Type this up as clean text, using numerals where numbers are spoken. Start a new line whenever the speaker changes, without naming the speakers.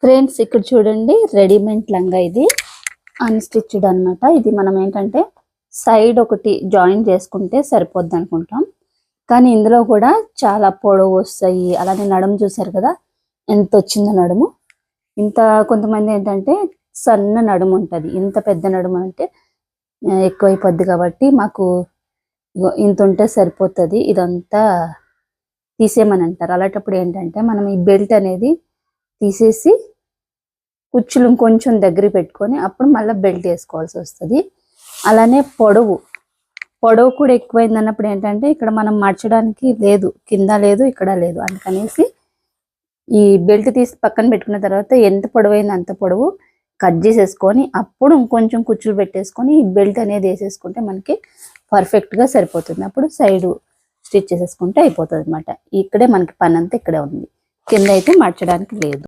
Friends ఇక్కడ చూడండి, readymade లంగా ఇది అన్స్టిచ్డ్ అన్నమాట. ఇది మనం ఏంటంటే సైడ్ ఒకటి జాయిన్ చేసుకుంటే సరిపోద్ది అనుకుంటాం, కానీ ఇందులో కూడా చాలా పొడవు వస్తాయి. అలానే నడుము చూసారు కదా ఎంత వచ్చిందో నడుము. ఇంత కొంతమంది ఏంటంటే సన్న నడుము ఉంటుంది, ఇంత పెద్ద నడుము అంటే ఎక్కువైపోద్ది. కాబట్టి మాకు ఇంత ఉంటే సరిపోతుంది, ఇదంతా తీసేయమని అంటారు. అలాంటప్పుడు ఏంటంటే మనం ఈ బెల్ట్ అనేది తీసేసి కుచ్చులు కొంచెం దగ్గర పెట్టుకొని అప్పుడు మళ్ళీ బెల్ట్ వేసుకోవాల్సి వస్తుంది. అలానే పొడవు కూడా ఎక్కువైంది అన్నప్పుడు ఏంటంటే ఇక్కడ మనం మర్చడానికి లేదు, కింద లేదు ఇక్కడ లేదు. అందుకనేసి ఈ బెల్ట్ తీసి పక్కన పెట్టుకున్న తర్వాత ఎంత పొడవైంది అంత పొడవు కట్ చేసేసుకొని అప్పుడు ఇంకొంచెం కుచ్చులు పెట్టేసుకొని ఈ బెల్ట్ అనేది వేసేసుకుంటే మనకి పర్ఫెక్ట్గా సరిపోతుంది. అప్పుడు సైడ్ స్టిచ్ చేసేసుకుంటే అయిపోతుంది అనమాట. ఇక్కడే మనకి పని అంతా ఇక్కడే ఉంది, కింద అయితే మార్చడానికి లేదు.